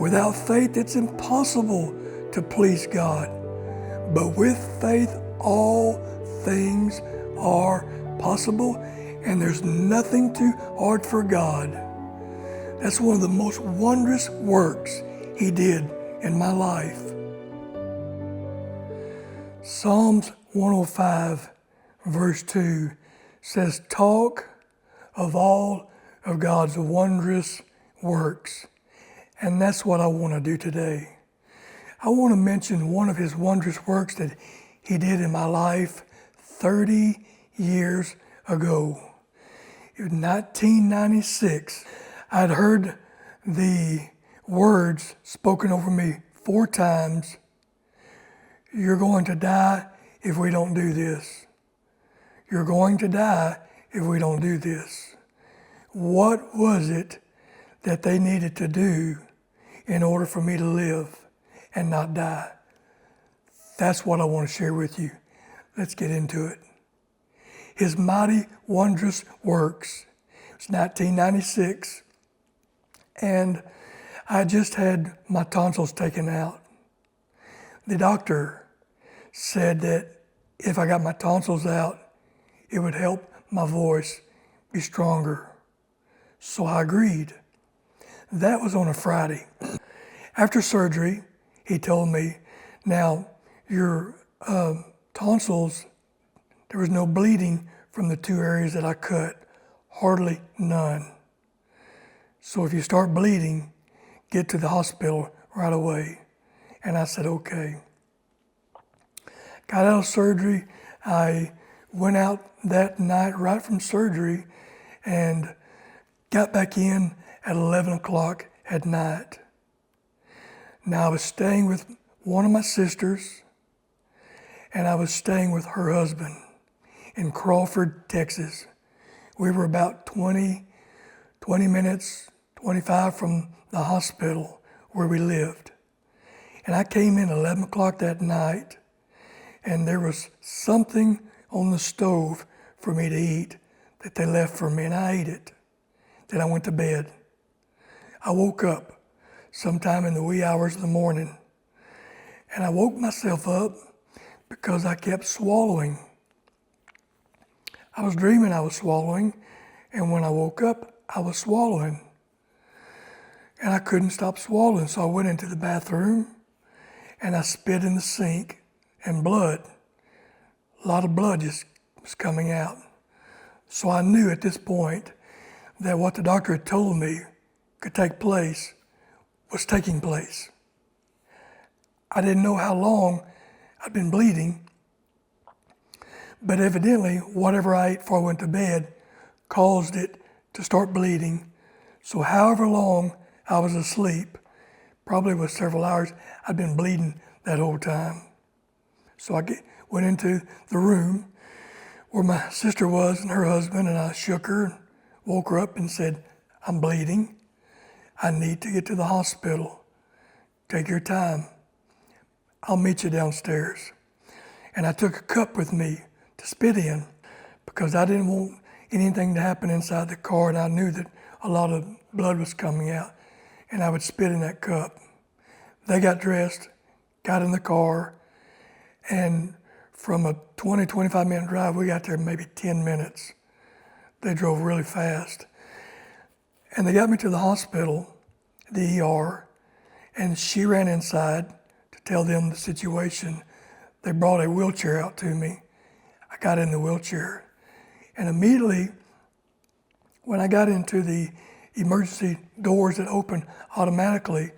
Without faith, it's impossible to please God. But with faith, all things are possible, and there's nothing too hard for God. That's one of the most wondrous works He did in my life. Psalms 105, verse 2 says, "Talk of all of God's wondrous works." And that's what I want to do today. I want to mention one of His wondrous works that He did in my life 30 years ago. In 1996, I'd heard the words spoken over me 4 times, "You're going to die if we don't do this. You're going to die if we don't do this." What was it that they needed to do in order for me to live and not die? That's what I want to share with you. Let's get into it. His mighty, wondrous works. It was 1996, and I just had my tonsils taken out. The doctor said that if I got my tonsils out, it would help my voice be stronger. So I agreed. That was on a Friday. After surgery, he told me, "Now, your tonsils, there was no bleeding from the 2 areas that I cut, hardly none. So if you start bleeding, get to the hospital right away." And I said, "Okay." Got out of surgery. I went out that night right from surgery and got back in at 11 o'clock at night. Now I was staying with one of my sisters, and I was staying with her husband in Crawford, Texas. We were about 20 minutes, 25 from the hospital where we lived. And I came in 11 o'clock that night, and there was something on the stove for me to eat that they left for me, and I ate it. Then I went to bed. I woke up sometime in the wee hours of the morning, and I woke myself up because I kept swallowing. I was dreaming I was swallowing, and when I woke up, I was swallowing. And I couldn't stop swallowing, so I went into the bathroom, and I spit in the sink, and blood, a lot of blood just was coming out. So I knew at this point that what the doctor had told me could take place was taking place. I didn't know how long I'd been bleeding, but evidently whatever I ate before I went to bed caused it to start bleeding. So however long I was asleep, probably was several hours, I'd been bleeding that whole time. So I went into the room where my sister was and her husband, and I shook her and woke her up and said, "I'm bleeding. I need to get to the hospital. Take your time. I'll meet you downstairs." And I took a cup with me to spit in because I didn't want anything to happen inside the car, and I knew that a lot of blood was coming out, and I would spit in that cup. They got dressed, got in the car, and from a 25 minute drive, we got there in maybe 10 minutes. They drove really fast. And they got me to the hospital, the ER, and she ran inside to tell them the situation. They brought a wheelchair out to me. I got in the wheelchair. And immediately, when I got into the emergency doors that opened automatically,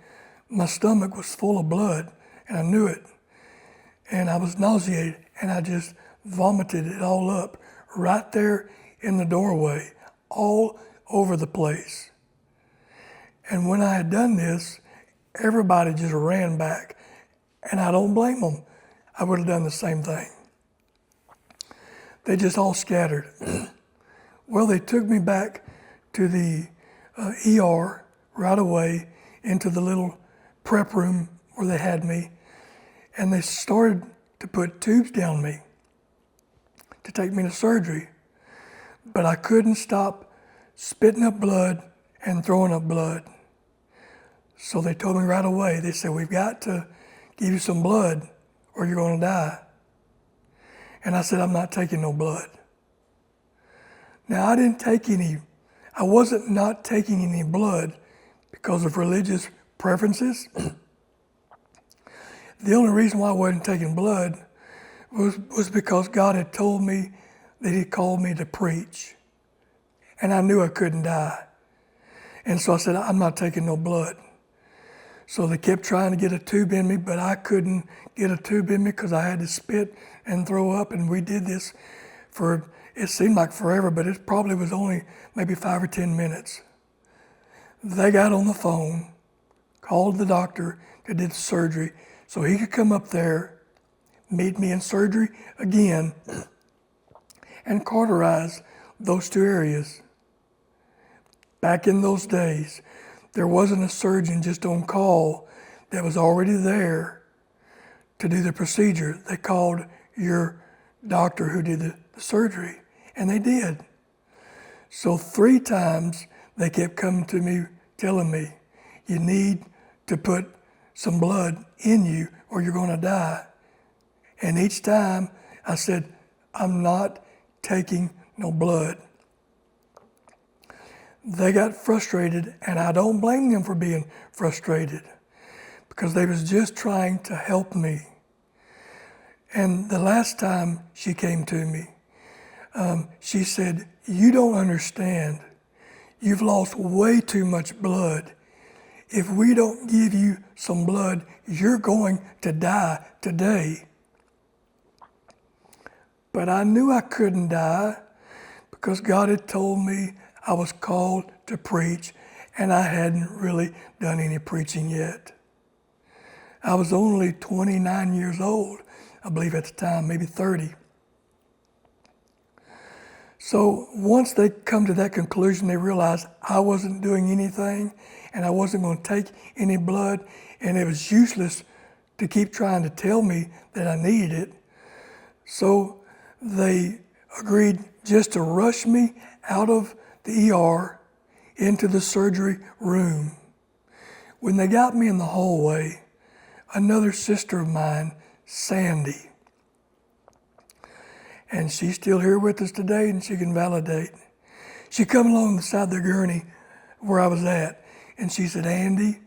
my stomach was full of blood, and I knew it. And I was nauseated, and I just vomited it all up right there in the doorway, all over the place. And when I had done this, everybody just ran back, and I don't blame them. I would have done the same thing. They just all scattered. Well, they took me back to the ER right away into the little prep room where they had me, and they started to put tubes down me to take me to surgery. But I couldn't stop spitting up blood and throwing up blood. So they told me right away, they said, we've got to give you some blood or you're going to die. And I said, I'm not taking no blood. Now, I wasn't not taking any blood because of religious preferences. The only reason why I wasn't taking blood was because God had told me that He called me to preach. And I knew I couldn't die. And so I said, I'm not taking no blood. So they kept trying to get a tube in me, but I couldn't get a tube in me because I had to spit and throw up. And we did this for, it seemed like forever, but it probably was only maybe 5 or 10 minutes. They got on the phone, called the doctor that did the surgery so he could come up there, meet me in surgery again, and cauterize those two areas. Back in those days, there wasn't a surgeon just on call that was already there to do the procedure. They called your doctor who did the surgery, and they did. So 3 times they kept coming to me telling me, you need to put some blood in you or you're going to die. And each time I said, I'm not taking no blood. They got frustrated, and I don't blame them for being frustrated because they was just trying to help me. And the last time she came to me, she said, you don't understand. You've lost way too much blood. If we don't give you some blood, you're going to die today. But I knew I couldn't die because God had told me I was called to preach, and I hadn't really done any preaching yet. I was only 29 years old, I believe at the time, maybe 30. So once they come to that conclusion, they realized I wasn't doing anything and I wasn't going to take any blood, and it was useless to keep trying to tell me that I needed it. So they agreed just to rush me out of the ER into the surgery room. When they got me in the hallway, another sister of mine, Sandy, and she's still here with us today and she can validate. She come along the side of the gurney where I was at, and she said, Andy,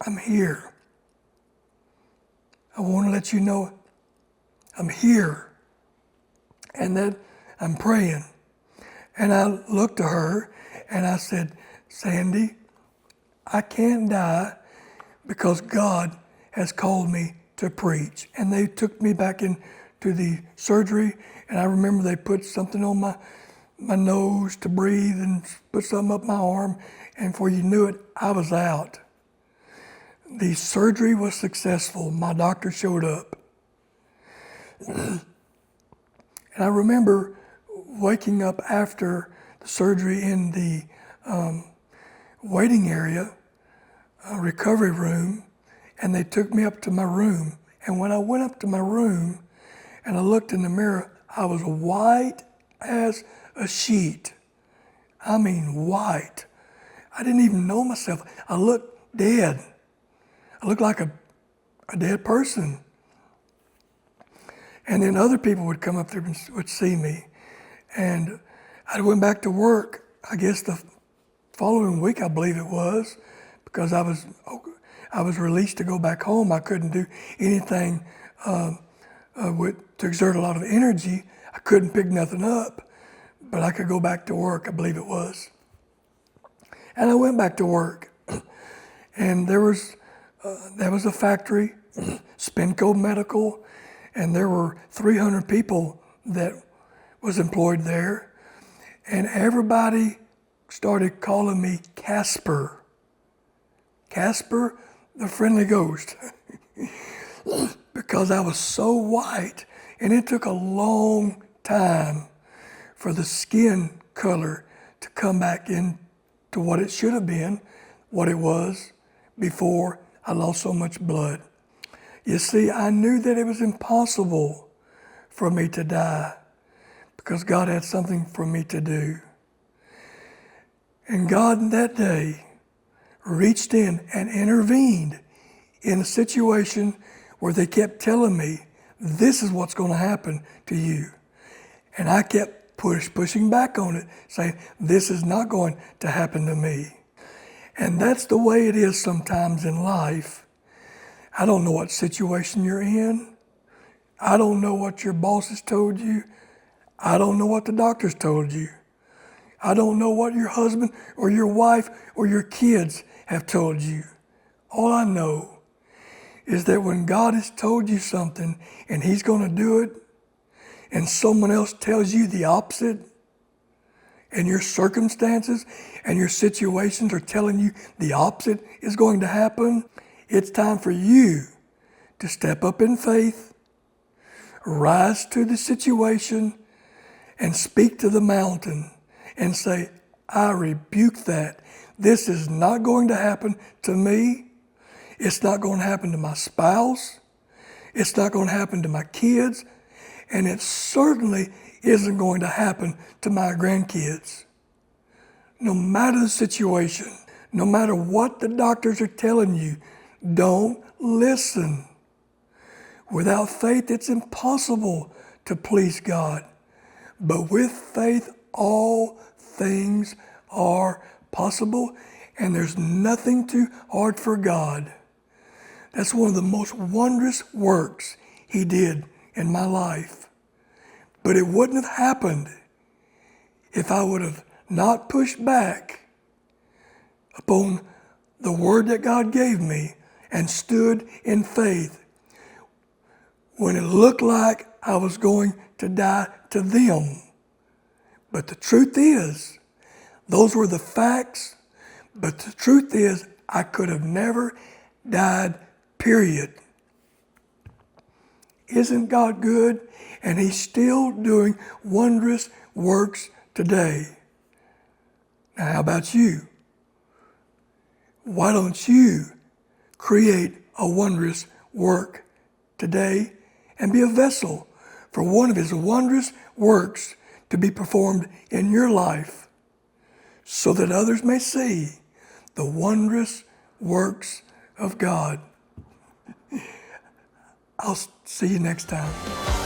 I'm here. I want to let you know I'm here and that I'm praying. And I looked to her and I said, Sandy, I can't die because God has called me to preach. And they took me back into the surgery, and I remember they put something on my nose to breathe and put something up my arm, and before you knew it, I was out. The surgery was successful. My doctor showed up. And I remember waking up after the surgery in the waiting area, recovery room, and they took me up to my room. And when I went up to my room and I looked in the mirror, I was white as a sheet. I mean white. I didn't even know myself. I looked dead. I looked like a dead person. And then other people would come up there and would see me. And I went back to work, I guess the following week, I believe it was, because I was released to go back home. I couldn't do anything to exert a lot of energy. I couldn't pick nothing up, but I could go back to work, I believe it was. And I went back to work. And there was a factory, Spinco Medical, and there were 300 people that was employed there. And everybody started calling me Casper. Casper, the friendly ghost. Because I was so white, and it took a long time for the skin color to come back into what it should have been, what it was before I lost so much blood. You see, I knew that it was impossible for me to die because God had something for me to do. And God that day reached in and intervened in a situation where they kept telling me, this is what's going to happen to you. And I kept pushing back on it, saying, this is not going to happen to me. And that's the way it is sometimes in life. I don't know what situation you're in. I don't know what your boss has told you. I don't know what the doctor's told you. I don't know what your husband or your wife or your kids have told you. All I know is that when God has told you something and He's going to do it, and someone else tells you the opposite, and your circumstances and your situations are telling you the opposite is going to happen, it's time for you to step up in faith, rise to the situation, and speak to the mountain and say, I rebuke that. This is not going to happen to me. It's not going to happen to my spouse. It's not going to happen to my kids. And it certainly isn't going to happen to my grandkids. No matter the situation, no matter what the doctors are telling you, don't listen. Without faith, it's impossible to please God. But with faith, all things are possible, and there's nothing too hard for God. That's one of the most wondrous works He did in my life. But it wouldn't have happened if I would have not pushed back upon the word that God gave me and stood in faith when it looked like I was going to die to them. But the truth is, those were the facts, but the truth is, I could have never died, period. Isn't God good? And He's still doing wondrous works today. Now, how about you? Why don't you create a wondrous work today and be a vessel for one of His wondrous works to be performed in your life so that others may see the wondrous works of God? I'll see you next time.